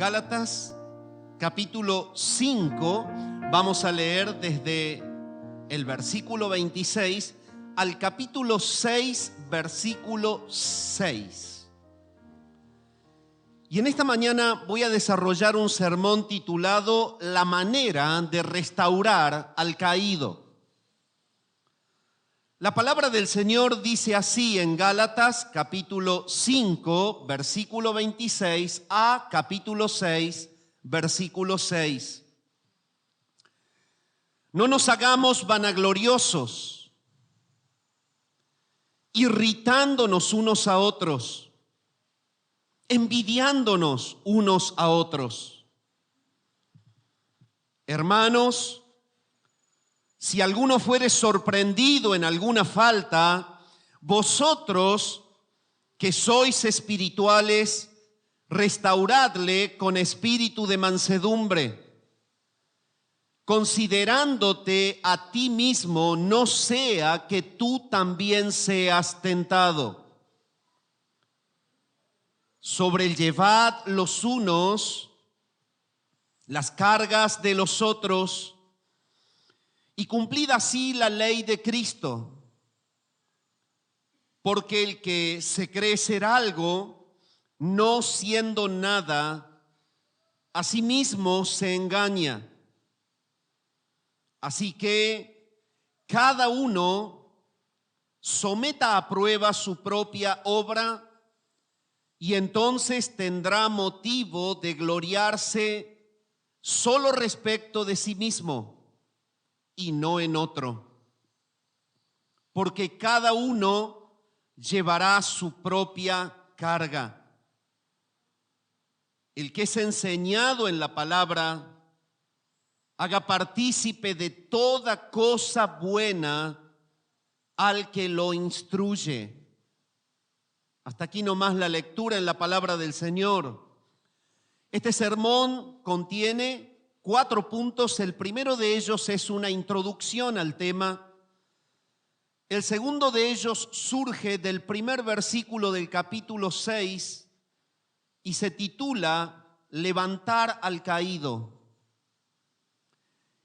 Gálatas, capítulo 5, vamos a leer desde el versículo 26 al capítulo 6, versículo 6. Y en esta mañana voy a desarrollar un sermón titulado La manera de restaurar al caído. La palabra del Señor dice así en Gálatas capítulo 5, versículo 26 a capítulo 6, versículo 6. No nos hagamos vanagloriosos, irritándonos unos a otros, envidiándonos unos a otros. Hermanos, si alguno fuere sorprendido en alguna falta, vosotros que sois espirituales, restauradle con espíritu de mansedumbre, considerándote a ti mismo, no sea que tú también seas tentado. Sobrellevad los unos las cargas de los otros, y cumplid así la ley de Cristo. Porque el que se cree ser algo, no siendo nada, a sí mismo se engaña. Así que cada uno someta a prueba su propia obra, y entonces tendrá motivo de gloriarse solo respecto de sí mismo y no en otro, porque cada uno llevará su propia carga. El que es enseñado en la palabra, haga partícipe de toda cosa buena al que lo instruye. Hasta aquí nomás la lectura en la palabra del Señor. Este sermón contiene 4 puntos. El primero de ellos es una introducción al tema. El segundo de ellos surge del primer versículo del capítulo 6 y se titula Levantar al caído.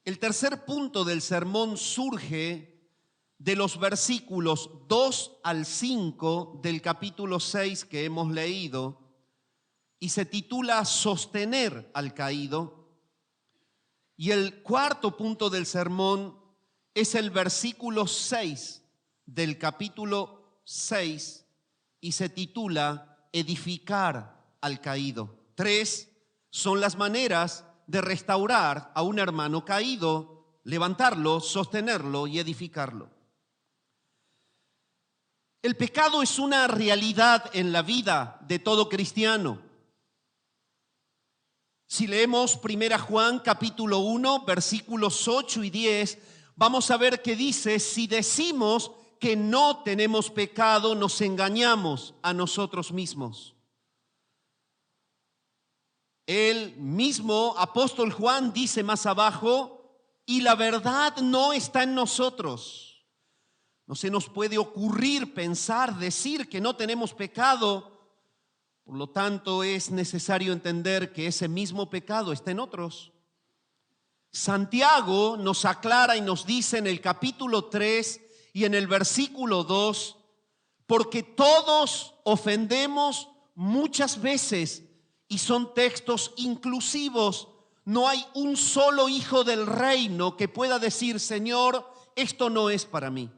El tercer punto del sermón surge de los versículos 2 al 5 del capítulo 6 que hemos leído y se titula Sostener al caído. Y el cuarto punto del sermón es el versículo 6 del capítulo 6 y se titula Edificar al caído. 3 son las maneras de restaurar a un hermano caído: levantarlo, sostenerlo y edificarlo. El pecado es una realidad en la vida de todo cristiano. Si leemos 1 Juan capítulo 1, versículos 8 y 10, vamos a ver que dice: si decimos que no tenemos pecado, nos engañamos a nosotros mismos. El mismo apóstol Juan dice más abajo: y la verdad no está en nosotros. No se nos puede ocurrir pensar, decir que no tenemos pecado. Por lo tanto, es necesario entender que ese mismo pecado está en otros. Santiago nos aclara y nos dice en el capítulo 3 y en el versículo 2, porque todos ofendemos muchas veces, y son textos inclusivos. No hay un solo hijo del reino que pueda decir: Señor, esto no es para mí.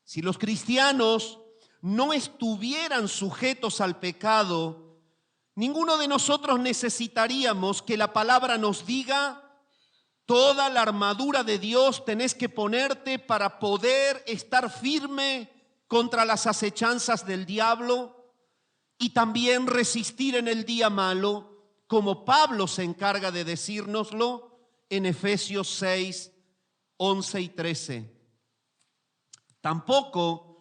Si los cristianos no estuvieran sujetos al pecado, ninguno de nosotros necesitaríamos que la palabra nos diga: toda la armadura de Dios tenés que ponerte para poder estar firme contra las acechanzas del diablo y también resistir en el día malo, como Pablo se encarga de decírnoslo en Efesios 6, 11 y 13. Tampoco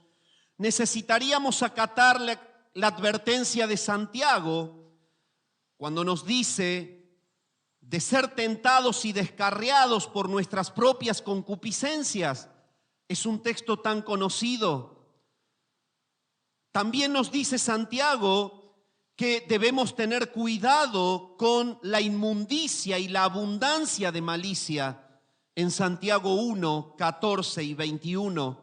necesitaríamos acatar la advertencia de Santiago cuando nos dice de ser tentados y descarriados por nuestras propias concupiscencias. Es un texto tan conocido. También nos dice Santiago que debemos tener cuidado con la inmundicia y la abundancia de malicia en Santiago 1, 14 y 21.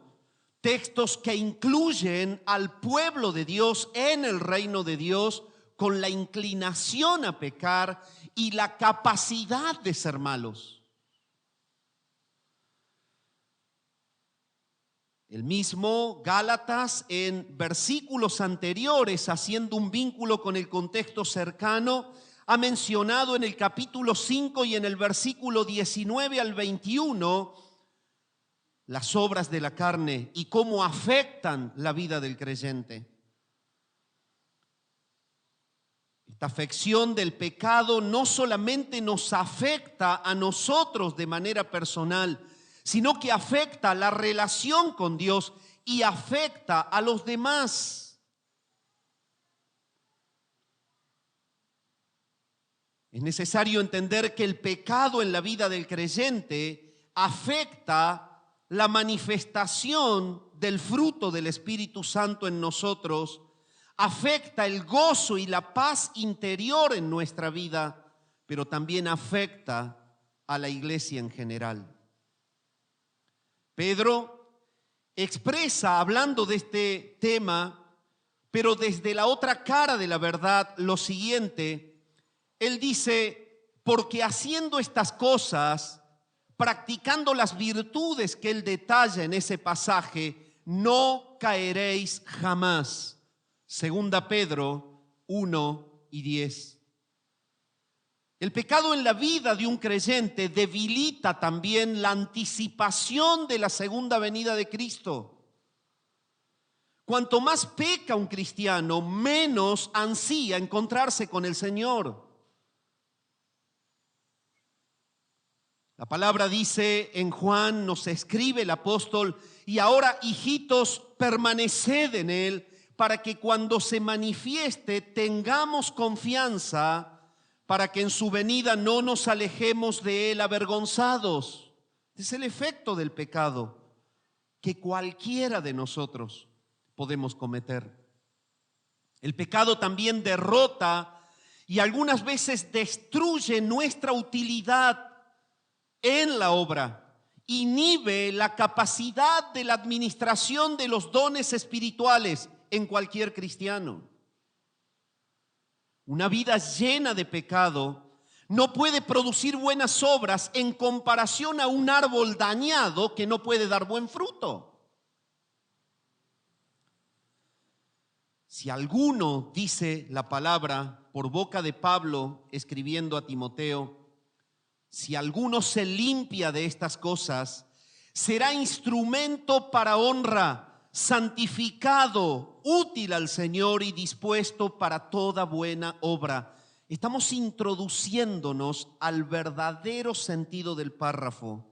Textos que incluyen al pueblo de Dios en el reino de Dios con la inclinación a pecar y la capacidad de ser malos. El mismo Gálatas, en versículos anteriores, haciendo un vínculo con el contexto cercano, ha mencionado en el capítulo 5 y en el versículo 19 al 21 las obras de la carne y cómo afectan la vida del creyente. Esta afección del pecado no solamente nos afecta a nosotros de manera personal, sino que afecta la relación con Dios y afecta a los demás. Es necesario entender que el pecado en la vida del creyente afecta la manifestación del fruto del Espíritu Santo en nosotros, afecta el gozo y la paz interior en nuestra vida, pero también afecta a la iglesia en general. Pedro expresa, hablando de este tema, pero desde la otra cara de la verdad, lo siguiente. Él dice, porque haciendo estas cosas, practicando las virtudes que él detalla en ese pasaje, no caeréis jamás. Segunda Pedro 1 y 10. El pecado en la vida de un creyente debilita también la anticipación de la segunda venida de Cristo. Cuanto más peca un cristiano, menos ansía encontrarse con el Señor. La palabra dice en Juan, nos escribe el apóstol, y ahora, hijitos, permaneced en él, para que cuando se manifieste tengamos confianza, para que en su venida no nos alejemos de él avergonzados. Es el efecto del pecado que cualquiera de nosotros podemos cometer. El pecado también derrota y algunas veces destruye nuestra utilidad en la obra, inhibe la capacidad de la administración de los dones espirituales en cualquier cristiano. Una vida llena de pecado no puede producir buenas obras en comparación a un árbol dañado que no puede dar buen fruto. Si alguno, dice la palabra por boca de Pablo escribiendo a Timoteo, si alguno se limpia de estas cosas, será instrumento para honra, santificado, útil al Señor y dispuesto para toda buena obra. Estamos introduciéndonos al verdadero sentido del párrafo.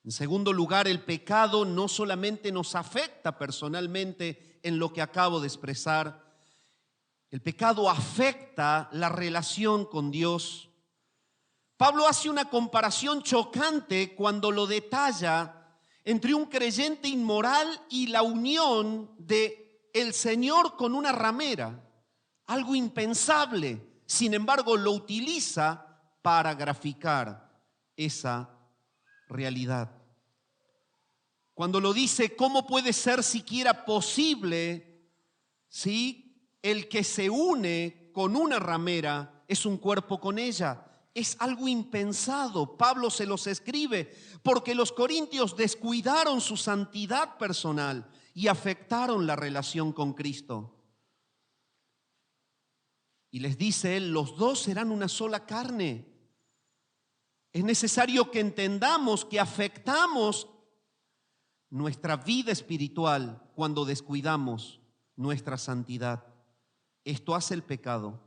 En segundo lugar, el pecado no solamente nos afecta personalmente en lo que acabo de expresar, el pecado afecta la relación con Dios. Pablo hace una comparación chocante cuando lo detalla entre un creyente inmoral y la unión de el Señor con una ramera, algo impensable. Sin embargo, lo utiliza para graficar esa realidad. Cuando lo dice, ¿cómo puede ser siquiera posible, ¿sí? El que se une con una ramera es un cuerpo con ella? Es algo impensado. Pablo se los escribe porque los corintios descuidaron su santidad personal y afectaron la relación con Cristo. Y les dice él, los dos serán una sola carne. Es necesario que entendamos que afectamos nuestra vida espiritual cuando descuidamos nuestra santidad. Esto hace el pecado.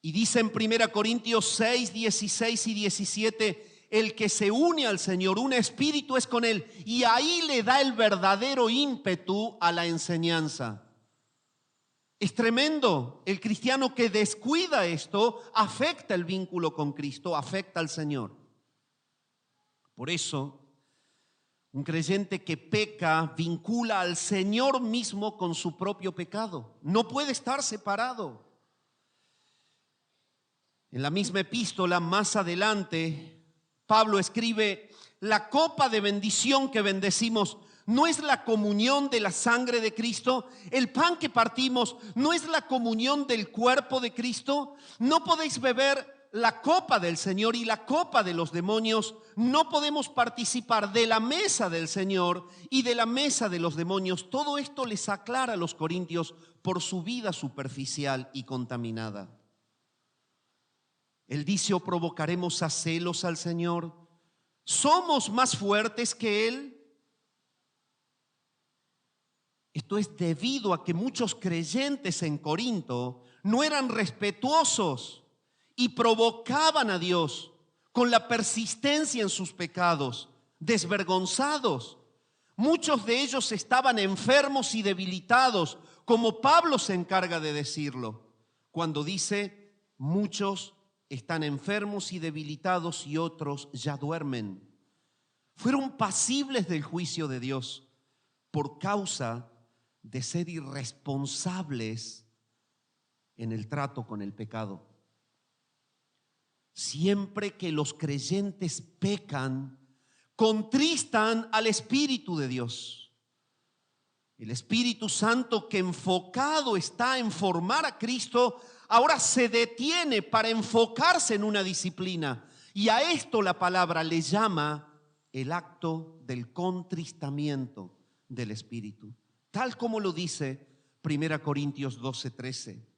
Y dice en 1 Corintios 6, 16 y 17, el que se une al Señor, un espíritu es con él, y ahí le da el verdadero ímpetu a la enseñanza. Es tremendo. El cristiano que descuida esto afecta el vínculo con Cristo, afecta al Señor. Por eso, Un creyente que peca vincula al Señor mismo con su propio pecado. No puede estar separado. En la misma epístola, más adelante, Pablo escribe: la copa de bendición que bendecimos no es la comunión de la sangre de Cristo. El pan que partimos no es la comunión del cuerpo de Cristo. No podéis beber la copa del Señor y la copa de los demonios. No podemos participar de la mesa del Señor y de la mesa de los demonios. Todo esto les aclara a los corintios por su vida superficial y contaminada. Él dice: ¿o provocaremos a celos al Señor? ¿Somos más fuertes que Él? Esto es debido a que muchos creyentes en Corinto no eran respetuosos y provocaban a Dios con la persistencia en sus pecados, desvergonzados. Muchos de ellos estaban enfermos y debilitados, como Pablo se encarga de decirlo, cuando dice: muchos están enfermos y debilitados y otros ya duermen. Fueron pasibles del juicio de Dios por causa de ser irresponsables en el trato con el pecado. Siempre que los creyentes pecan, contristan al Espíritu de Dios. El Espíritu Santo, que enfocado está en formar a Cristo, ahora se detiene para enfocarse en una disciplina. Y a esto la palabra le llama el acto del contristamiento del Espíritu, tal como lo dice 1 Corintios 12:13.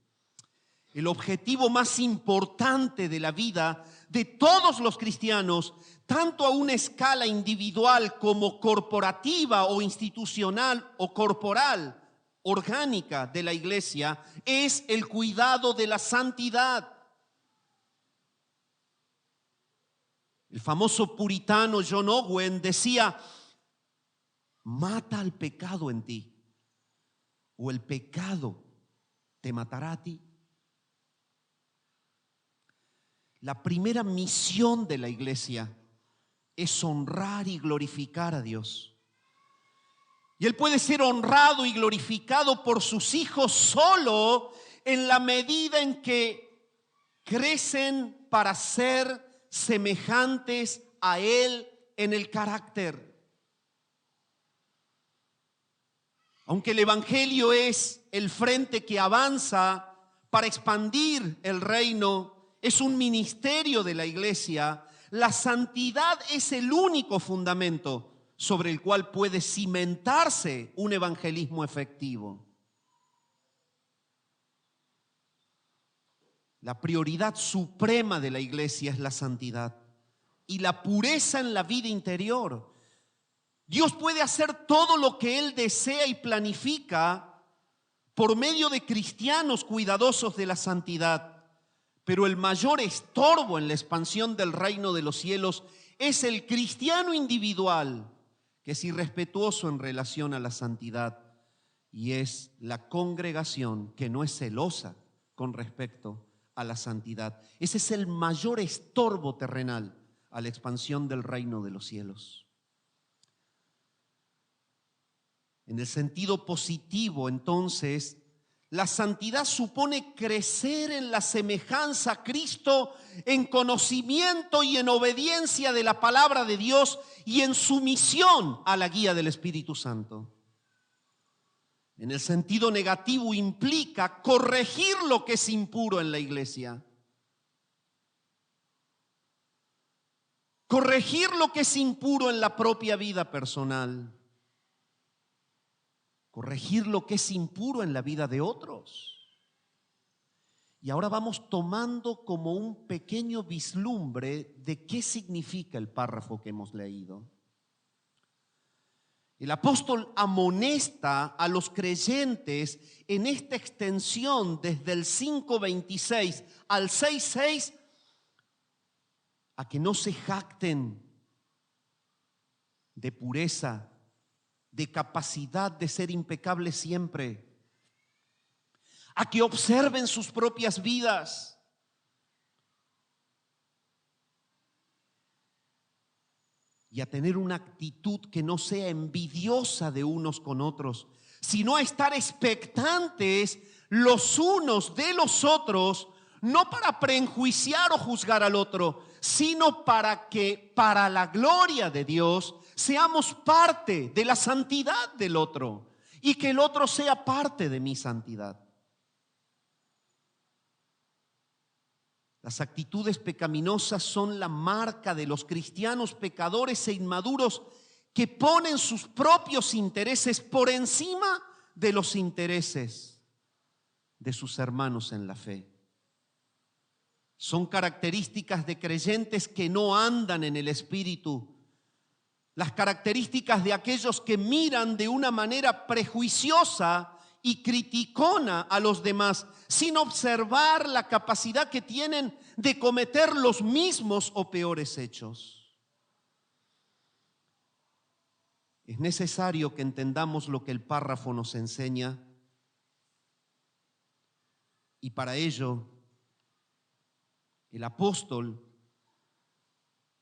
El objetivo más importante de la vida de todos los cristianos, tanto a una escala individual como corporativa o institucional o corporal, orgánica de la iglesia, es el cuidado de la santidad. El famoso puritano John Owen decía: mata al pecado en ti, o el pecado te matará a ti. La primera misión de la iglesia es honrar y glorificar a Dios. Y Él puede ser honrado y glorificado por sus hijos solo en la medida en que crecen para ser semejantes a Él en el carácter. Aunque el Evangelio es el frente que avanza para expandir el reino, es un ministerio de la iglesia, la santidad es el único fundamento sobre el cual puede cimentarse un evangelismo efectivo. La prioridad suprema de la iglesia es la santidad y la pureza en la vida interior. Dios puede hacer todo lo que Él desea y planifica por medio de cristianos cuidadosos de la santidad. Pero el mayor estorbo en la expansión del reino de los cielos es el cristiano individual que es irrespetuoso en relación a la santidad, y es la congregación que no es celosa con respecto a la santidad. Ese es el mayor estorbo terrenal a la expansión del reino de los cielos. En el sentido positivo, entonces, la santidad supone crecer en la semejanza a Cristo, en conocimiento y en obediencia de la palabra de Dios y en sumisión a la guía del Espíritu Santo. En el sentido negativo, implica corregir lo que es impuro en la iglesia. Corregir lo que es impuro en la propia vida personal. Corregir lo que es impuro en la vida de otros. Y ahora vamos tomando como un pequeño vislumbre de qué significa el párrafo que hemos leído. El apóstol amonesta a los creyentes en esta extensión desde el 5:26 al 6:6 a que no se jacten de pureza, de capacidad de ser impecable siempre, a que observen sus propias vidas. y a tener una actitud que no sea envidiosa de unos con otros, sino a estar expectantes los unos de los otros, no para prejuiciar o juzgar al otro, sino para que, para la gloria de Dios, seamos parte de la santidad del otro y que el otro sea parte de mi santidad. Las actitudes pecaminosas son la marca de los cristianos pecadores e inmaduros que ponen sus propios intereses por encima de los intereses de sus hermanos en la fe. Son características de creyentes que no andan en el Espíritu. Las características de aquellos que miran de una manera prejuiciosa y criticona a los demás, sin observar la capacidad que tienen de cometer los mismos o peores hechos. Es necesario que entendamos lo que el párrafo nos enseña, y para ello el apóstol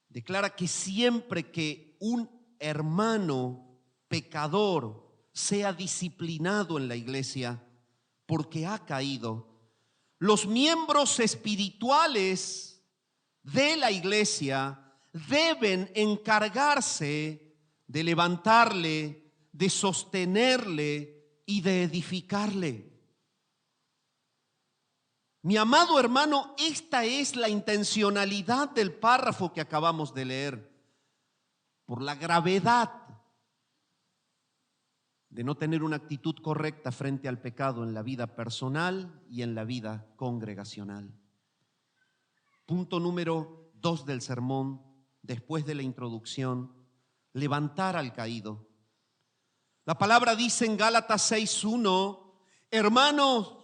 declara que siempre que un hermano pecador sea disciplinado en la iglesia porque ha caído, los miembros espirituales de la iglesia deben encargarse de levantarle, de sostenerle y de edificarle. Mi amado hermano, esta es la intencionalidad del párrafo que acabamos de leer, por la gravedad de no tener una actitud correcta frente al pecado en la vida personal y en la vida congregacional. Punto número 2 del sermón, después de la introducción: levantar al caído. La palabra dice en Gálatas 6:1: hermanos,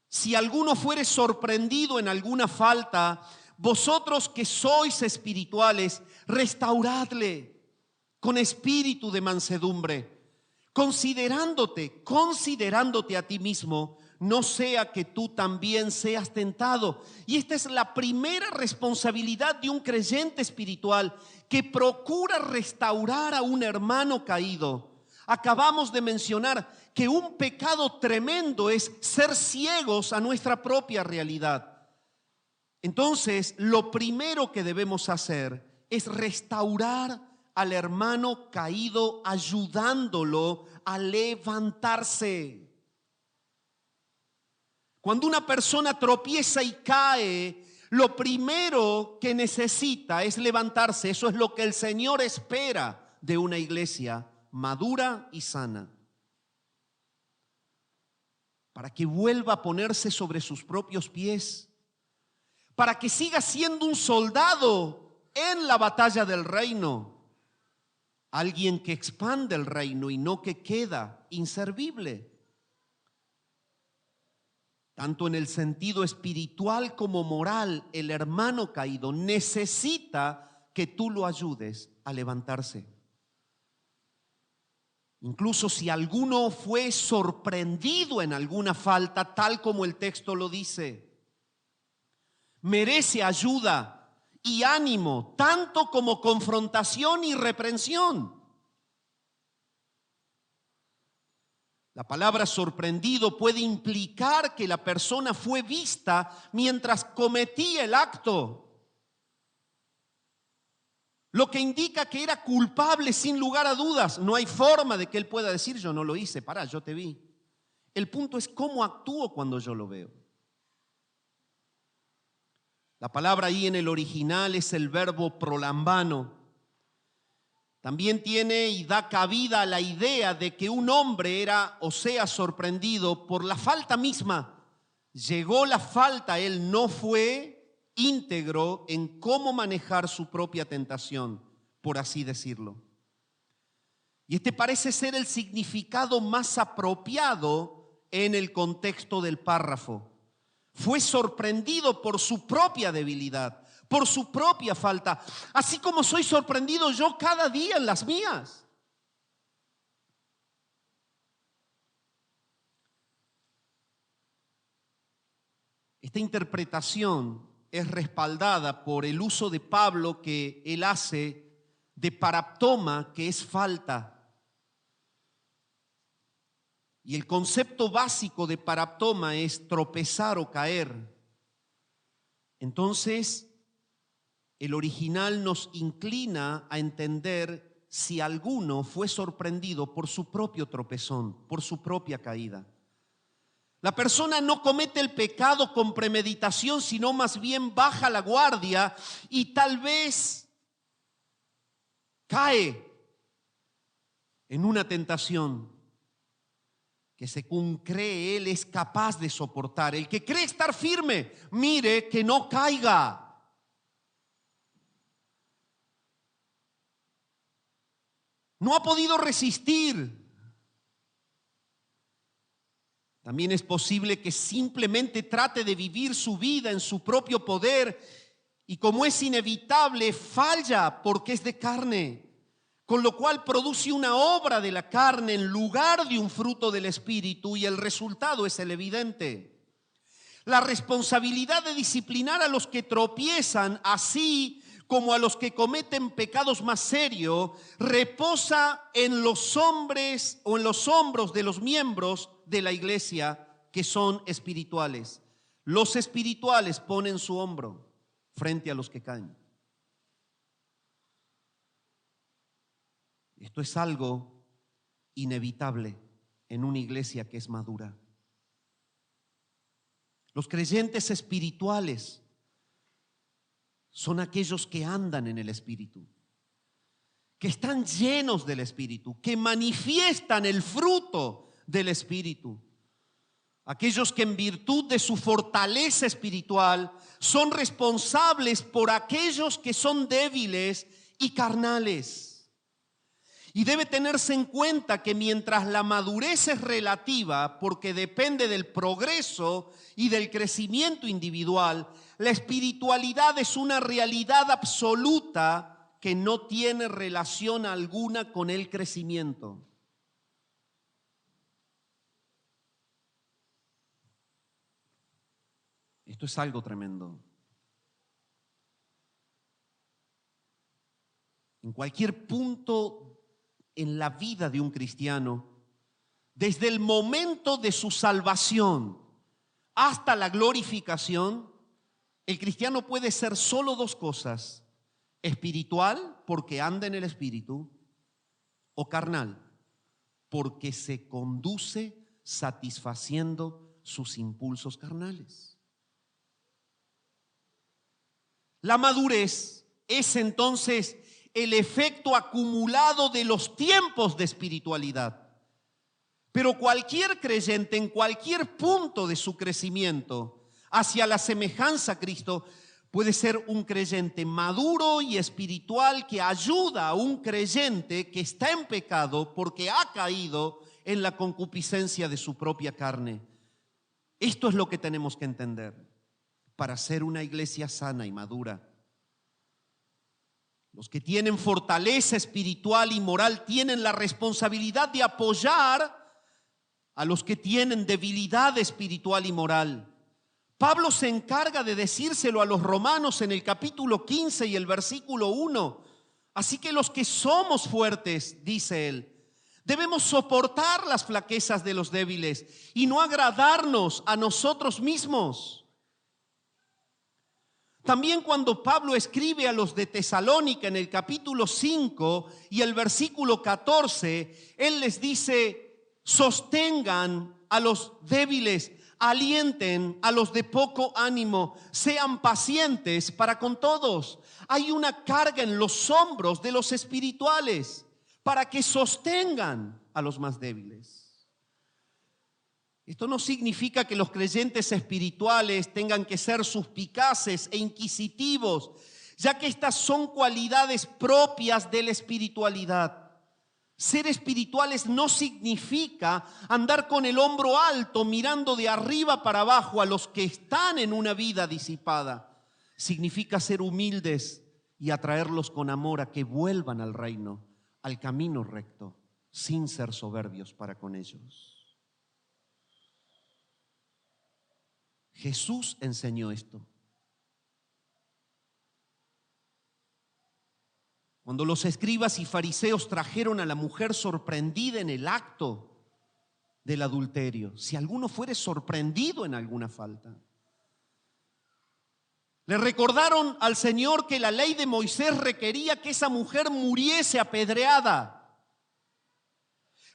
si alguno fuere sorprendido en alguna falta, vosotros que sois espirituales, restauradle con espíritu de mansedumbre, considerándote a ti mismo, no sea que tú también seas tentado. Y esta es la primera responsabilidad de un creyente espiritual que procura restaurar a un hermano caído. Acabamos de mencionar que un pecado tremendo es ser ciegos a nuestra propia realidad. Entonces, lo primero que debemos hacer es restaurar al hermano caído, ayudándolo a levantarse. Cuando una persona tropieza y cae, lo primero que necesita es levantarse. Eso es lo que el Señor espera de una iglesia madura y sana, para que vuelva a ponerse sobre sus propios pies, para que siga siendo un soldado en la batalla del reino. Alguien que expande el reino y no que queda inservible. Tanto en el sentido espiritual como moral, el hermano caído necesita que tú lo ayudes a levantarse. Incluso si alguno fue sorprendido en alguna falta, tal como el texto lo dice, merece ayuda y ánimo, tanto como confrontación y reprensión. La palabra sorprendido puede implicar que la persona fue vista mientras cometía el acto, lo que indica que era culpable sin lugar a dudas. No hay forma de que él pueda decir: yo no lo hice, pará, yo te vi. El punto es cómo actúo cuando yo lo veo. La palabra ahí en el original es el verbo prolambano. También tiene y da cabida a la idea de que un hombre era o sea sorprendido por la falta misma. Llegó la falta, él no fue íntegro en cómo manejar su propia tentación, por así decirlo. Y este parece ser el significado más apropiado en el contexto del párrafo. Fue sorprendido por su propia debilidad, por su propia falta, así como soy sorprendido yo cada día en las mías. Esta interpretación es respaldada por el uso de Pablo que él hace de paraptoma, que es falta. Y el concepto básico de paraptoma es tropezar o caer. Entonces, el original nos inclina a entender si alguno fue sorprendido por su propio tropezón, por su propia caída. La persona no comete el pecado con premeditación, sino más bien baja la guardia y tal vez cae en una tentación que según cree él es capaz de soportar. El que cree estar firme, mire que no caiga. No ha podido resistir. También es posible que simplemente trate de vivir su vida en su propio poder y como es inevitable, falla porque es de carne, con lo cual produce una obra de la carne en lugar de un fruto del Espíritu y el resultado es el evidente. La responsabilidad de disciplinar a los que tropiezan, así como a los que cometen pecados más serios, reposa en los hombres o en los hombros de los miembros de la iglesia que son espirituales. Los espirituales ponen su hombro frente a los que caen. Esto es algo inevitable en una iglesia que es madura. Los creyentes espirituales son aquellos que andan en el Espíritu, que están llenos del Espíritu, que manifiestan el fruto del Espíritu. Aquellos que en virtud de su fortaleza espiritual son responsables por aquellos que son débiles y carnales. Y debe tenerse en cuenta que mientras la madurez es relativa, porque depende del progreso y del crecimiento individual, la espiritualidad es una realidad absoluta que no tiene relación alguna con el crecimiento. Esto es algo tremendo. En cualquier punto en la vida de un cristiano, desde el momento de su salvación hasta la glorificación, el cristiano puede ser solo dos cosas: espiritual, porque anda en el Espíritu, o carnal, porque se conduce satisfaciendo sus impulsos carnales. La madurez es entonces el efecto acumulado de los tiempos de espiritualidad. Pero cualquier creyente en cualquier punto de su crecimiento hacia la semejanza a Cristo puede ser un creyente maduro y espiritual que ayuda a un creyente que está en pecado porque ha caído en la concupiscencia de su propia carne. Esto es lo que tenemos que entender para ser una iglesia sana y madura. Los que tienen fortaleza espiritual y moral tienen la responsabilidad de apoyar a los que tienen debilidad espiritual y moral. Pablo se encarga de decírselo a los romanos en el capítulo 15 y el versículo 1. Así que los que somos fuertes, dice él, debemos soportar las flaquezas de los débiles y no agradarnos a nosotros mismos. También cuando Pablo escribe a los de Tesalónica en el capítulo 5 y el versículo 14, él les dice: sostengan a los débiles, alienten a los de poco ánimo, sean pacientes para con todos. Hay una carga en los hombros de los espirituales para que sostengan a los más débiles. Esto no significa que los creyentes espirituales tengan que ser suspicaces e inquisitivos, ya que estas son cualidades propias de la espiritualidad. Ser espirituales no significa andar con el hombro alto mirando de arriba para abajo a los que están en una vida disipada. Significa ser humildes y atraerlos con amor a que vuelvan al reino, al camino recto, sin ser soberbios para con ellos. Jesús enseñó esto. Cuando los escribas y fariseos trajeron a la mujer sorprendida en el acto del adulterio, si alguno fuere sorprendido en alguna falta. Le recordaron al Señor que la ley de Moisés requería que esa mujer muriese apedreada.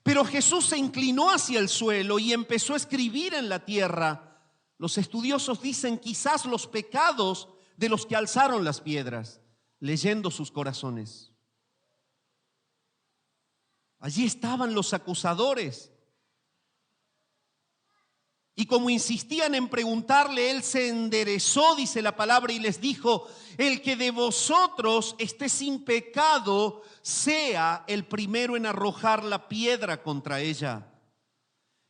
Pero Jesús se inclinó hacia el suelo y empezó a escribir en la tierra. Los estudiosos dicen quizás los pecados de los que alzaron las piedras, leyendo sus corazones. Allí estaban los acusadores. Y como insistían en preguntarle, él se enderezó, dice la palabra, y les dijo: el que de vosotros esté sin pecado, sea el primero en arrojar la piedra contra ella.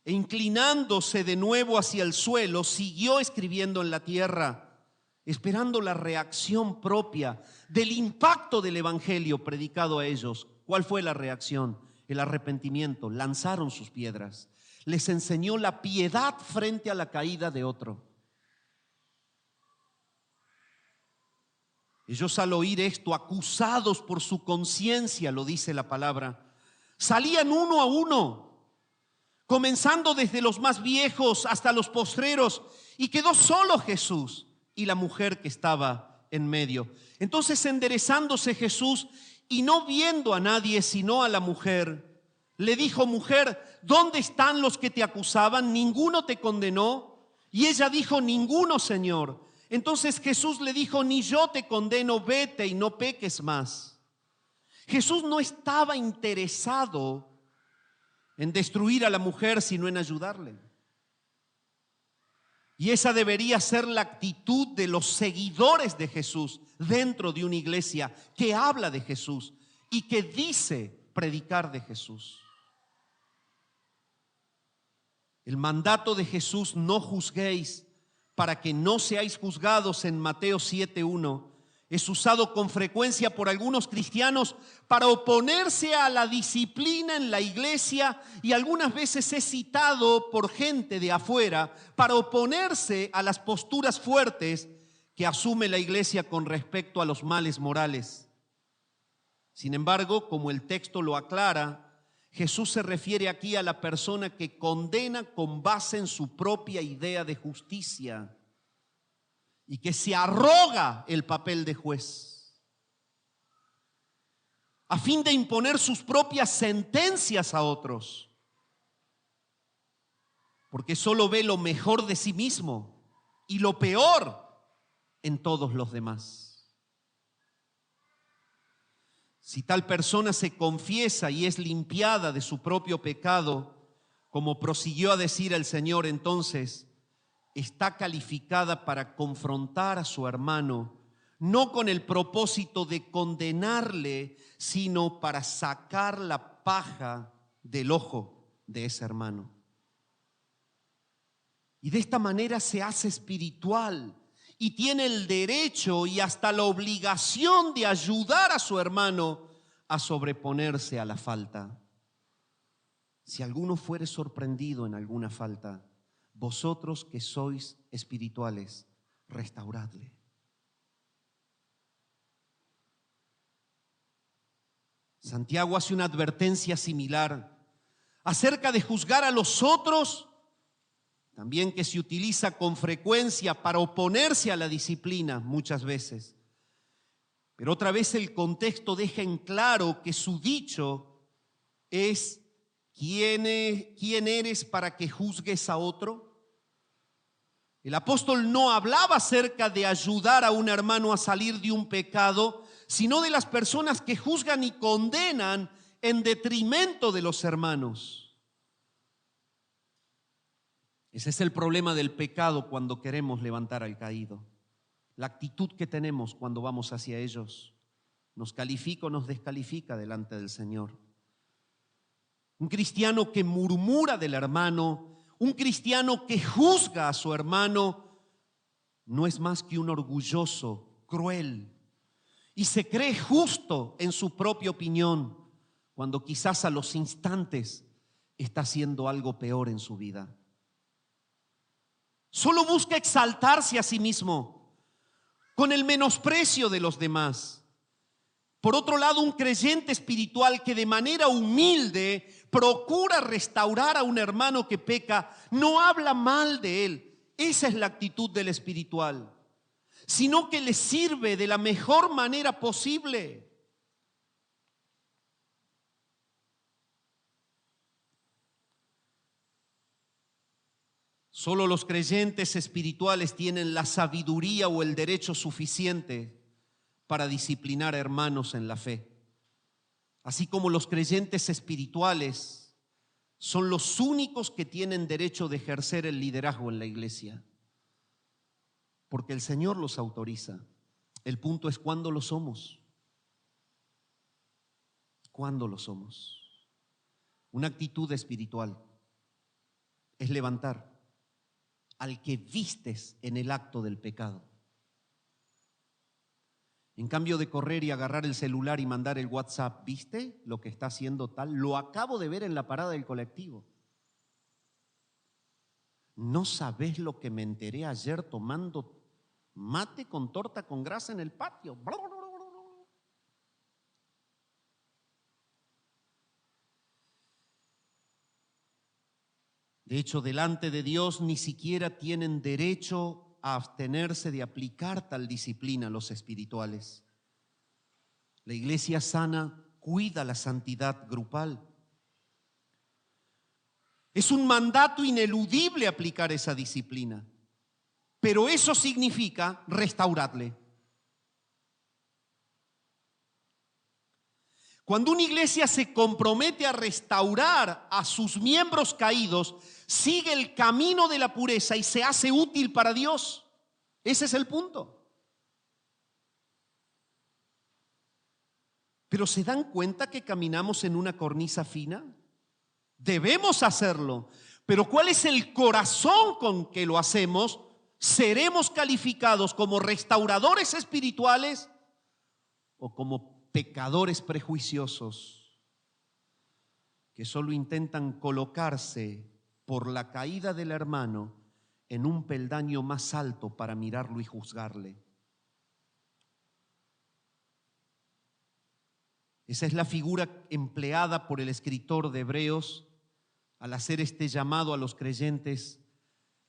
E inclinándose de nuevo hacia el suelo, siguió escribiendo en la tierra, esperando la reacción propia del impacto del evangelio predicado a ellos. ¿Cuál fue la reacción? El arrepentimiento. Lanzaron sus piedras. Les enseñó la piedad frente a la caída de otro. Ellos, al oír esto, acusados por su conciencia, lo dice la palabra, salían uno a uno, comenzando desde los más viejos hasta los postreros, y quedó solo Jesús y la mujer que estaba en medio. Entonces, enderezándose Jesús y no viendo a nadie sino a la mujer, le dijo: mujer, ¿dónde están los que te acusaban? ¿Ninguno te condenó? Y ella dijo: ninguno, Señor. Entonces Jesús le dijo: ni yo te condeno, vete y no peques más. Jesús no estaba interesado en destruir a la mujer, sino en ayudarle. Y esa debería ser la actitud de los seguidores de Jesús dentro de una iglesia que habla de Jesús y que dice predicar de Jesús. El mandato de Jesús: no juzguéis para que no seáis juzgados, en Mateo 7:1, es usado con frecuencia por algunos cristianos para oponerse a la disciplina en la iglesia, y algunas veces es citado por gente de afuera para oponerse a las posturas fuertes que asume la iglesia con respecto a los males morales. Sin embargo, como el texto lo aclara, Jesús se refiere aquí a la persona que condena con base en su propia idea de justicia y que se arroga el papel de juez a fin de imponer sus propias sentencias a otros, porque solo ve lo mejor de sí mismo y lo peor en todos los demás. Si tal persona se confiesa y es limpiada de su propio pecado, como prosiguió a decir el Señor, entonces está calificada para confrontar a su hermano, no con el propósito de condenarle, sino para sacar la paja del ojo de ese hermano. Y de esta manera se hace espiritual y tiene el derecho y hasta la obligación de ayudar a su hermano a sobreponerse a la falta. Si alguno fuere sorprendido en alguna falta, vosotros que sois espirituales, restauradle. Santiago hace una advertencia similar acerca de juzgar a los otros, también que se utiliza con frecuencia para oponerse a la disciplina muchas veces. Pero otra vez el contexto deja en claro que su dicho es: ¿quién eres para que juzgues a otro? El apóstol no hablaba acerca de ayudar a un hermano a salir de un pecado, sino de las personas que juzgan y condenan en detrimento de los hermanos. Ese es el problema del pecado cuando queremos levantar al caído. La actitud que tenemos cuando vamos hacia ellos nos califica o nos descalifica delante del Señor. Un cristiano que murmura del hermano, un cristiano que juzga a su hermano, no es más que un orgulloso, cruel, y se cree justo en su propia opinión, cuando quizás a los instantes está haciendo algo peor en su vida. Solo busca exaltarse a sí mismo con el menosprecio de los demás Por otro lado, un creyente espiritual que de manera humilde procura restaurar a un hermano que peca, no habla mal de él. Esa es la actitud del espiritual, sino que le sirve de la mejor manera posible. Solo los creyentes espirituales tienen la sabiduría o el derecho suficiente para disciplinar a hermanos en la fe. Así como los creyentes espirituales son los únicos que tienen derecho de ejercer el liderazgo en la iglesia, porque el Señor los autoriza. El punto es cuándo lo somos. ¿Cuándo lo somos? Una actitud espiritual es levantar al que vistes en el acto del pecado. En cambio de correr y agarrar el celular y mandar el WhatsApp, ¿viste lo que está haciendo tal? Lo acabo de ver en la parada del colectivo. ¿No sabés lo que me enteré ayer tomando mate con torta con grasa en el patio? De hecho, delante de Dios ni siquiera tienen derecho a abstenerse de aplicar tal disciplina a los espirituales. La iglesia sana cuida la santidad grupal. Es un mandato ineludible aplicar esa disciplina, pero eso significa restaurarle. Cuando una iglesia se compromete a restaurar a sus miembros caídos, sigue el camino de la pureza y se hace útil para Dios. Ese es el punto. Pero ¿se dan cuenta que caminamos en una cornisa fina? Debemos hacerlo, pero ¿cuál es el corazón con que lo hacemos? ¿Seremos calificados como restauradores espirituales o como pecadores prejuiciosos que solo intentan colocarse por la caída del hermano en un peldaño más alto para mirarlo y juzgarle? Esa es la figura empleada por el escritor de Hebreos al hacer este llamado a los creyentes: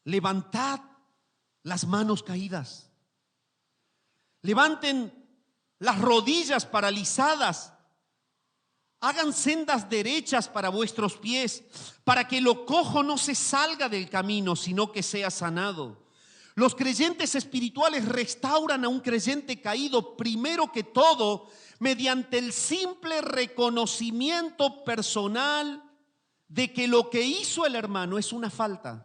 levantad las manos caídas, levanten las rodillas paralizadas, hagan sendas derechas para vuestros pies, para que lo cojo no se salga del camino, sino que sea sanado. Los creyentes espirituales restauran a un creyente caído, primero que todo, mediante el simple reconocimiento personal de que lo que hizo el hermano es una falta.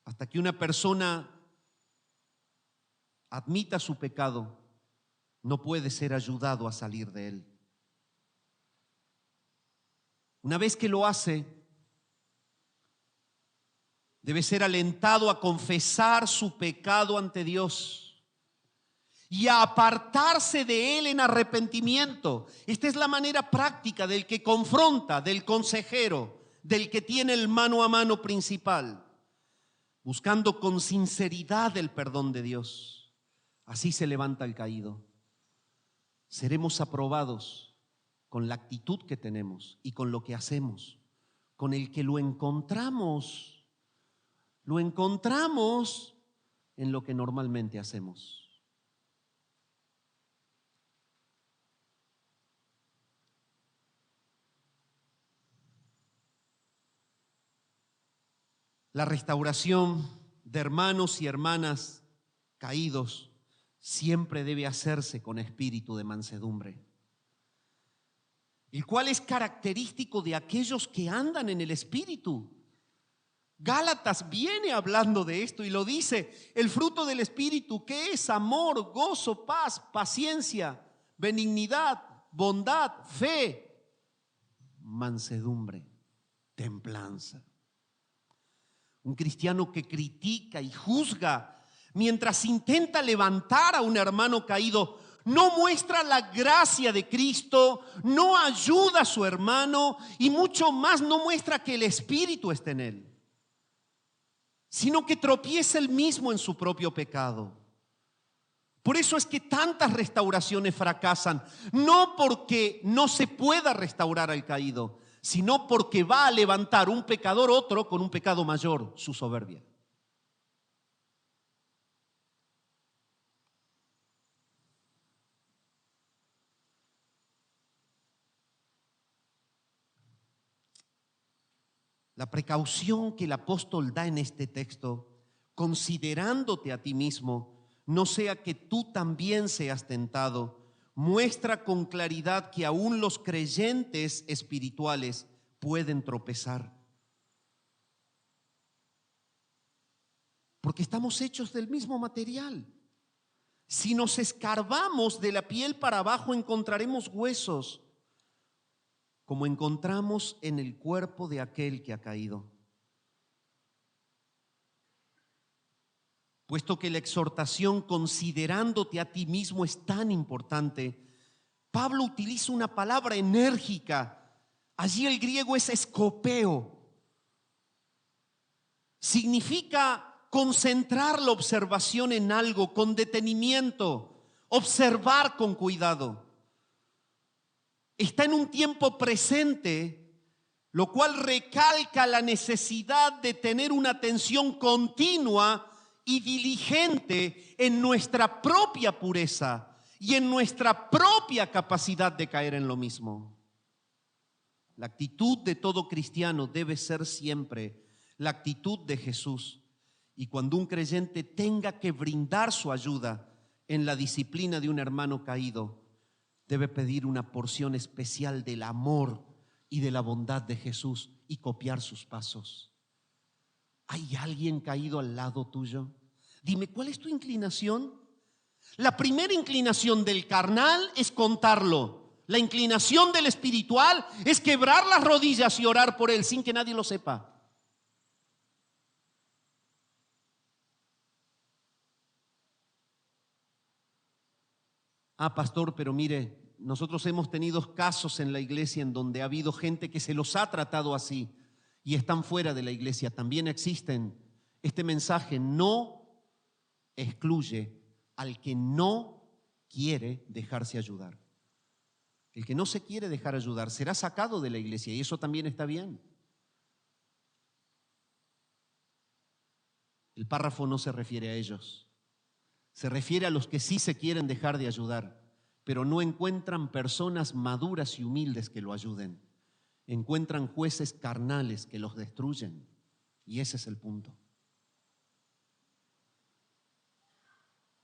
Hasta que una persona admita su pecado, no puede ser ayudado a salir de él. Una vez que lo hace, debe ser alentado a confesar su pecado ante Dios y a apartarse de él en arrepentimiento. Esta es la manera práctica del que confronta, del consejero, del que tiene el mano a mano principal, buscando con sinceridad el perdón de Dios. Así se levanta el caído. Seremos aprobados con la actitud que tenemos y con lo que hacemos, con el que lo encontramos en lo que normalmente hacemos. La restauración de hermanos y hermanas caídos siempre debe hacerse con espíritu de mansedumbre, el cual es característico de aquellos que andan en el espíritu. Gálatas viene hablando de esto y lo dice: el fruto del espíritu, ¿qué es? Amor, gozo, paz, paciencia, benignidad, bondad, fe, mansedumbre, templanza. Un cristiano que critica y juzga mientras intenta levantar a un hermano caído, no muestra la gracia de Cristo, no ayuda a su hermano y mucho más no muestra que el Espíritu está en él, sino que tropieza él mismo en su propio pecado. Por eso es que tantas restauraciones fracasan, no porque no se pueda restaurar al caído, sino porque va a levantar un pecador otro con un pecado mayor, su soberbia. La precaución que el apóstol da en este texto, considerándote a ti mismo, no sea que tú también seas tentado, muestra con claridad que aún los creyentes espirituales pueden tropezar. Porque estamos hechos del mismo material. Si nos escarbamos de la piel para abajo, encontraremos huesos, como encontramos en el cuerpo de aquel que ha caído. Puesto que la exhortación considerándote a ti mismo es tan importante, Pablo utiliza una palabra enérgica. Allí el griego es escopeo. Significa concentrar la observación en algo con detenimiento, observar con cuidado. Está en un tiempo presente, lo cual recalca la necesidad de tener una atención continua y diligente en nuestra propia pureza y en nuestra propia capacidad de caer en lo mismo. La actitud de todo cristiano debe ser siempre la actitud de Jesús. Y cuando un creyente tenga que brindar su ayuda en la disciplina de un hermano caído, debe pedir una porción especial del amor y de la bondad de Jesús y copiar sus pasos. ¿Hay alguien caído al lado tuyo? Dime, ¿cuál es tu inclinación? La primera inclinación del carnal es contarlo. La inclinación del espiritual es quebrar las rodillas y orar por él sin que nadie lo sepa. Pastor, pero mire, nosotros hemos tenido casos en la iglesia en donde ha habido gente que se los ha tratado así y están fuera de la iglesia. También existen. Este mensaje no excluye al que no quiere dejarse ayudar. El que no se quiere dejar ayudar será sacado de la iglesia y eso también está bien. El párrafo no se refiere a ellos. Se refiere a los que sí se quieren dejar de ayudar, pero no encuentran personas maduras y humildes que lo ayuden. Encuentran jueces carnales que los destruyen. Y ese es el punto.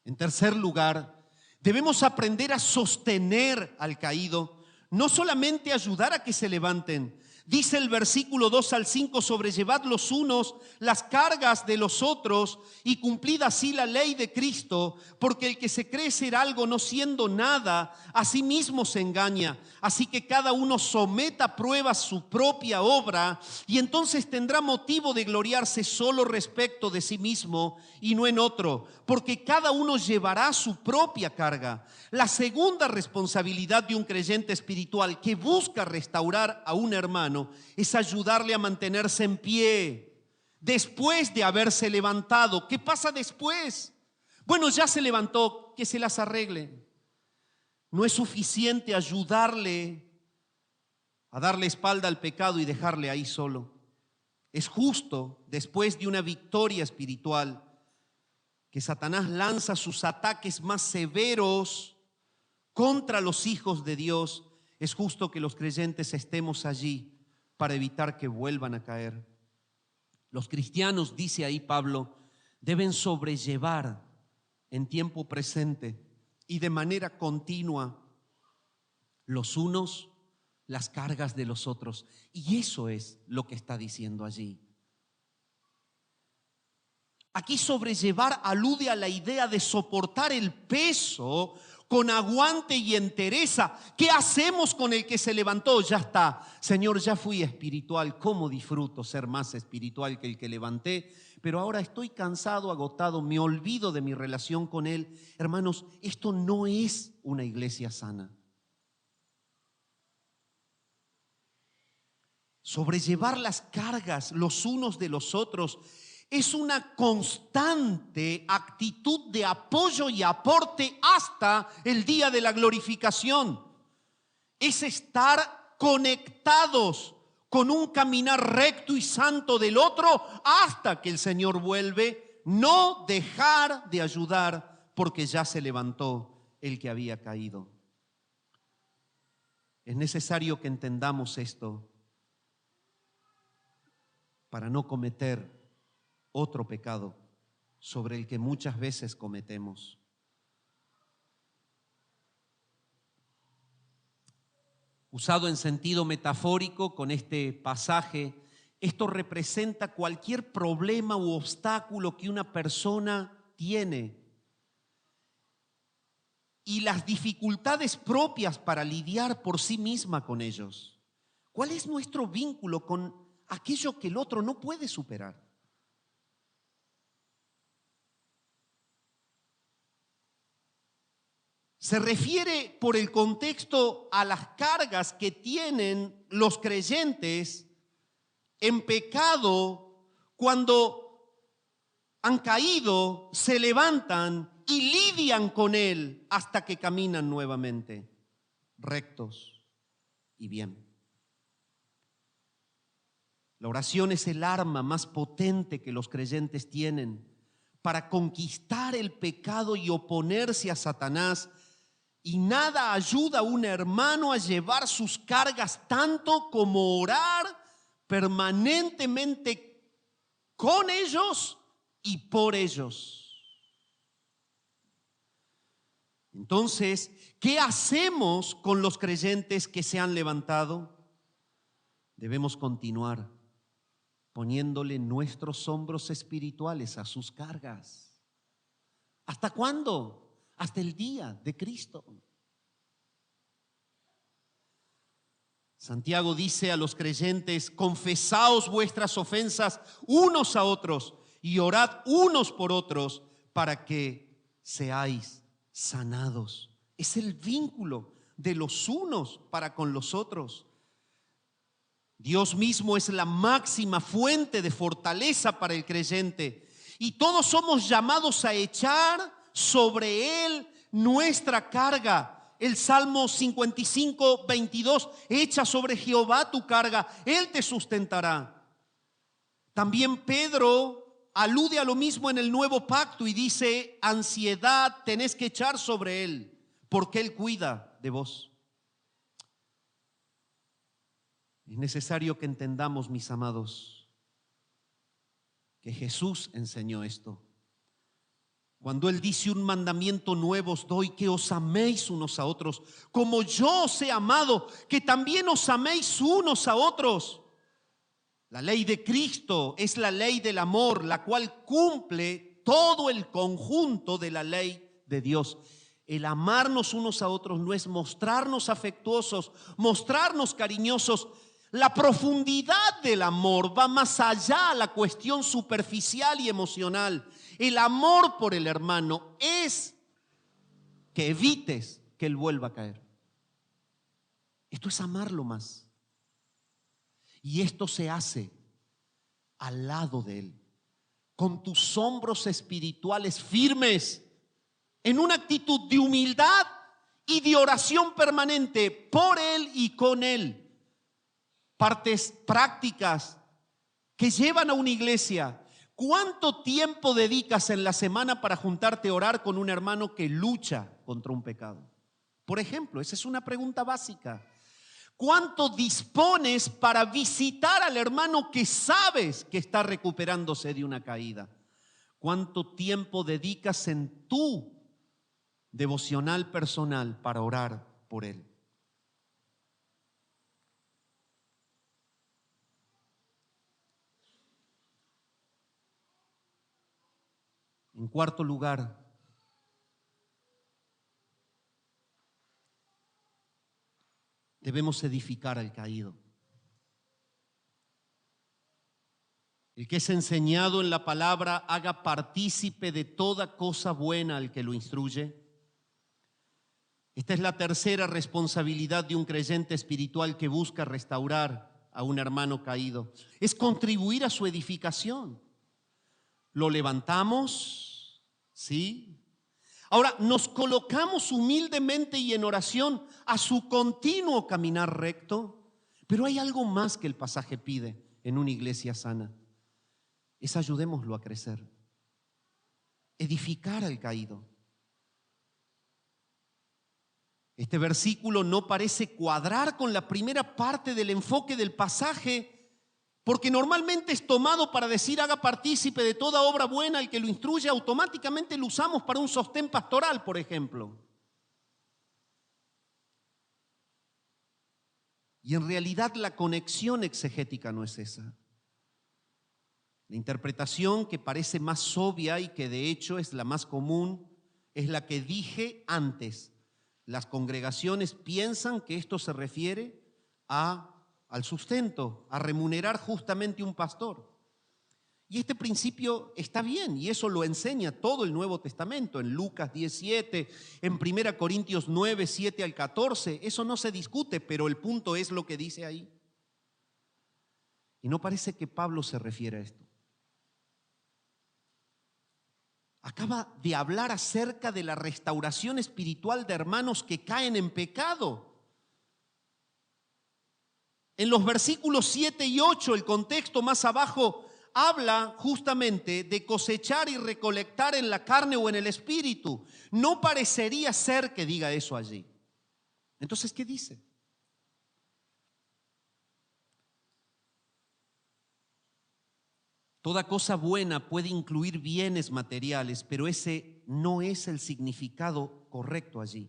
En tercer lugar, debemos aprender a sostener al caído, no solamente ayudar a que se levanten. Dice el versículo 2 al 5, sobrellevad los unos las cargas de los otros y cumplid así la ley de Cristo, porque el que se cree ser algo no siendo nada, a sí mismo se engaña. Así que cada uno someta a prueba su propia obra y entonces tendrá motivo de gloriarse solo respecto de sí mismo y no en otro, porque cada uno llevará su propia carga. La segunda responsabilidad de un creyente espiritual que busca restaurar a un hermano es ayudarle a mantenerse en pie después de haberse levantado. ¿Qué pasa después? Bueno, ya se levantó, que se las arregle. No es suficiente ayudarle a darle espalda al pecado y dejarle ahí solo. Es justo, después de una victoria espiritual, que Satanás lanza sus ataques más severos contra los hijos de Dios, es justo que los creyentes estemos allí para evitar que vuelvan a caer. Los cristianos, dice ahí Pablo, deben sobrellevar en tiempo presente y de manera continua los unos las cargas de los otros. Y eso es lo que está diciendo allí. Aquí sobrellevar alude a la idea de soportar el peso con aguante y entereza. ¿Qué hacemos con el que se levantó? Ya está. Señor, ya fui espiritual. ¿Cómo disfruto ser más espiritual que el que levanté? Pero ahora estoy cansado, agotado, me olvido de mi relación con Él. Hermanos, esto no es una iglesia sana. Sobrellevar las cargas los unos de los otros es una constante actitud de apoyo y aporte hasta el día de la glorificación. Es estar conectados con un caminar recto y santo del otro hasta que el Señor vuelve, no dejar de ayudar porque ya se levantó el que había caído. Es necesario que entendamos esto para no cometer otro pecado sobre el que muchas veces cometemos. Usado en sentido metafórico con este pasaje, esto representa cualquier problema u obstáculo que una persona tiene y las dificultades propias para lidiar por sí misma con ellos. ¿Cuál es nuestro vínculo con aquello que el otro no puede superar? Se refiere por el contexto a las cargas que tienen los creyentes en pecado cuando han caído, se levantan y lidian con él hasta que caminan nuevamente, rectos y bien. La oración es el arma más potente que los creyentes tienen para conquistar el pecado y oponerse a Satanás. Y nada ayuda a un hermano a llevar sus cargas tanto como orar permanentemente con ellos y por ellos. Entonces, ¿qué hacemos con los creyentes que se han levantado? Debemos continuar poniéndole nuestros hombros espirituales a sus cargas. ¿Hasta cuándo? Hasta el día de Cristo. Santiago dice a los creyentes: confesaos vuestras ofensas unos a otros y orad unos por otros para que seáis sanados. Es el vínculo de los unos para con los otros. Dios mismo es la máxima fuente de fortaleza para el creyente y todos somos llamados a echar sobre él nuestra carga. El Salmo 55, 22, echa sobre Jehová tu carga, él te sustentará. También Pedro alude a lo mismo en el Nuevo Pacto y dice: ansiedad tenés que echar sobre él, porque él cuida de vos. Es necesario que entendamos, mis amados, que Jesús enseñó esto. Cuando Él dice: un mandamiento nuevo os doy, que os améis unos a otros, como yo os he amado, que también os améis unos a otros. La ley de Cristo es la ley del amor, la cual cumple todo el conjunto de la ley de Dios. El amarnos unos a otros no es mostrarnos afectuosos, mostrarnos cariñosos. La profundidad del amor va más allá de la cuestión superficial y emocional. El amor por el hermano es que evites que él vuelva a caer. Esto es amarlo más. Y esto se hace al lado de él, con tus hombros espirituales firmes, en una actitud de humildad y de oración permanente por él y con él. Partes prácticas que llevan a una iglesia. ¿Cuánto tiempo dedicas en la semana para juntarte a orar con un hermano que lucha contra un pecado? Por ejemplo, esa es una pregunta básica. ¿Cuánto dispones para visitar al hermano que sabes que está recuperándose de una caída? ¿Cuánto tiempo dedicas en tu devocional personal para orar por él? En cuarto lugar, debemos edificar al caído. El que es enseñado en la palabra haga partícipe de toda cosa buena al que lo instruye. Esta es la tercera responsabilidad de un creyente espiritual que busca restaurar a un hermano caído. Es contribuir a su edificación. lo levantamos, ¿sí? Ahora, nos colocamos humildemente y en oración a su continuo caminar recto, pero hay algo más que el pasaje pide en una iglesia sana. Es ayudémoslo a crecer, edificar al caído. Este versículo no parece cuadrar con la primera parte del enfoque del pasaje, porque normalmente es tomado para decir haga partícipe de toda obra buena el que lo instruye, automáticamente lo usamos para un sostén pastoral, por ejemplo. Y en realidad la conexión exegética no es esa. La interpretación que parece más obvia y que de hecho es la más común es la que dije antes. Las congregaciones piensan que esto se refiere al sustento, a remunerar justamente un pastor. Y este principio está bien y eso lo enseña todo el Nuevo Testamento, en Lucas 17, en 1 Corintios 9, 7 al 14. Eso no se discute, pero el punto es lo que dice ahí. Y no parece que Pablo se refiere a esto. Acaba de hablar acerca de la restauración espiritual de hermanos que caen en pecado. En los versículos 7 y 8, el contexto más abajo habla justamente de cosechar y recolectar en la carne o en el espíritu. No parecería ser que diga eso allí. Entonces, ¿qué dice? Toda cosa buena puede incluir bienes materiales, pero ese no es el significado correcto allí.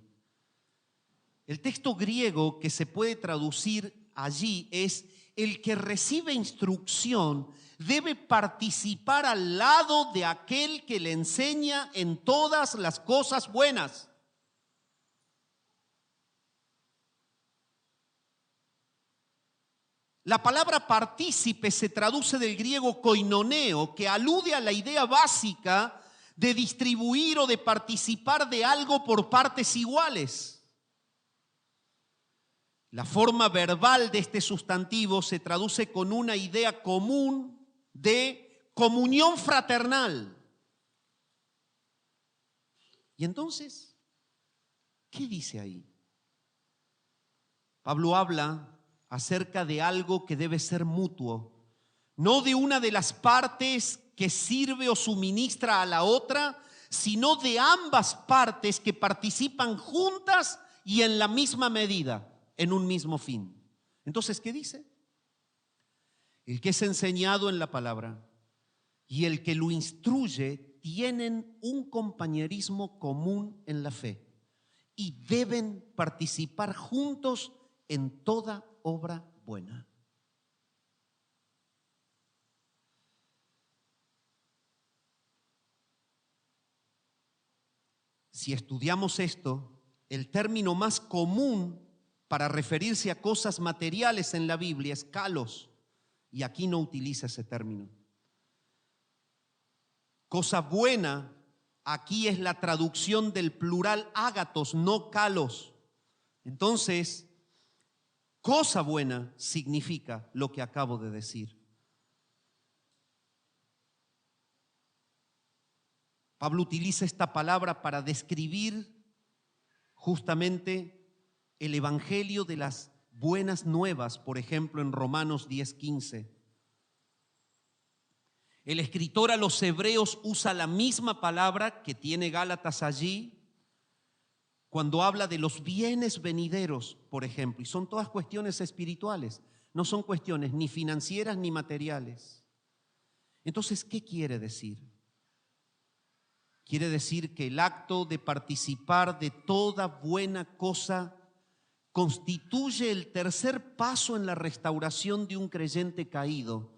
El texto griego que se puede traducir allí es: el que recibe instrucción debe participar al lado de aquel que le enseña en todas las cosas buenas. La palabra partícipe se traduce del griego koinoneo, que alude a la idea básica de distribuir o de participar de algo por partes iguales. La forma verbal de este sustantivo se traduce con una idea común de comunión fraternal. Y entonces, ¿qué dice ahí? Pablo habla acerca de algo que debe ser mutuo, no de una de las partes que sirve o suministra a la otra, sino de ambas partes que participan juntas y en la misma medida, en un mismo fin. Entonces, ¿qué dice? El que es enseñado en la palabra y el que lo instruye tienen un compañerismo común en la fe y deben participar juntos en toda obra buena. Si estudiamos esto, el término más común para referirse a cosas materiales en la Biblia es kalos, y aquí no utiliza ese término. Cosa buena, aquí es la traducción del plural ágatos, no kalos. Entonces, cosa buena significa lo que acabo de decir. Pablo utiliza esta palabra para describir justamente el evangelio de las buenas nuevas, por ejemplo, en Romanos 10:15. El escritor a los hebreos usa la misma palabra que tiene Gálatas allí cuando habla de los bienes venideros, por ejemplo, y son todas cuestiones espirituales, no son cuestiones ni financieras ni materiales. Entonces, ¿qué quiere decir? Quiere decir que el acto de participar de toda buena cosa constituye el tercer paso en la restauración de un creyente caído.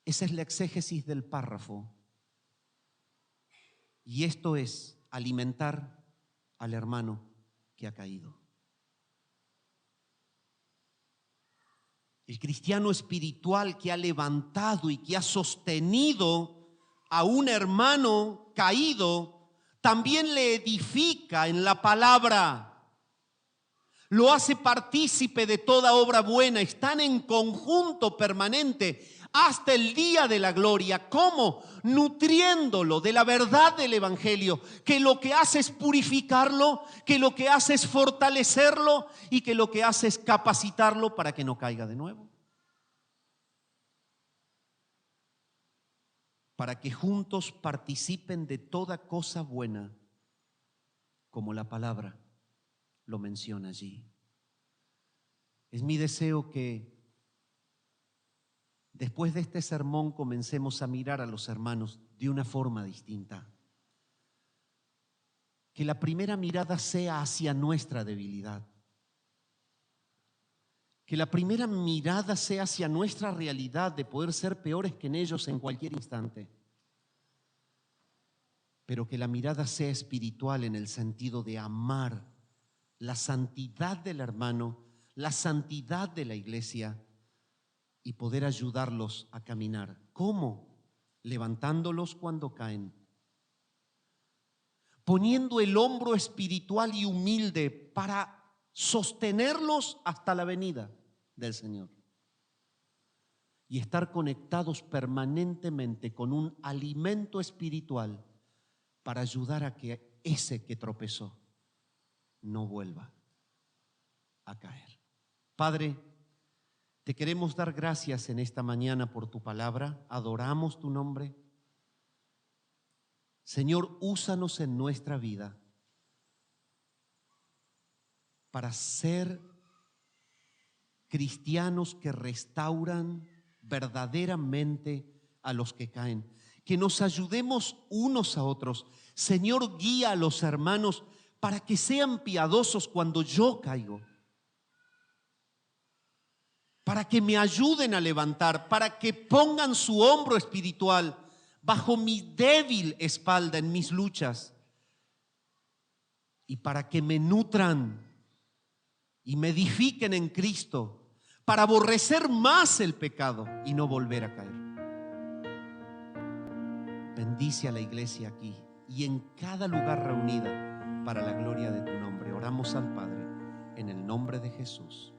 Esa es la exégesis del párrafo. Y esto es alimentar al hermano que ha caído. El cristiano espiritual que ha levantado y que ha sostenido a un hermano caído, también le edifica en la palabra, lo hace partícipe de toda obra buena, están en conjunto permanente, hasta el día de la gloria. ¿Cómo? Nutriéndolo de la verdad del Evangelio, que lo que hace es purificarlo, que lo que hace es fortalecerlo y que lo que hace es capacitarlo para que no caiga de nuevo. Para que juntos participen de toda cosa buena, como la palabra lo menciona allí. Es mi deseo que después de este sermón comencemos a mirar a los hermanos de una forma distinta. Que la primera mirada sea hacia nuestra debilidad. Que la primera mirada sea hacia nuestra realidad de poder ser peores que en ellos en cualquier instante. Pero que la mirada sea espiritual en el sentido de amar la santidad del hermano, la santidad de la iglesia y poder ayudarlos a caminar. ¿Cómo? Levantándolos cuando caen, poniendo el hombro espiritual y humilde para sostenerlos hasta la venida del Señor y estar conectados permanentemente con un alimento espiritual para ayudar a que ese que tropezó no vuelva a caer. Padre, te queremos dar gracias en esta mañana por tu palabra, adoramos tu nombre. Señor, úsanos en nuestra vida para ser cristianos que restauran verdaderamente a los que caen. Que nos ayudemos unos a otros. Señor, guía a los hermanos para que sean piadosos cuando yo caigo. Para que me ayuden a levantar, para que pongan su hombro espiritual bajo mi débil espalda en mis luchas y para que me nutran y me edifiquen en Cristo para aborrecer más el pecado y no volver a caer. Bendice a la iglesia aquí y en cada lugar reunida para la gloria de tu nombre. Oramos al Padre en el nombre de Jesús.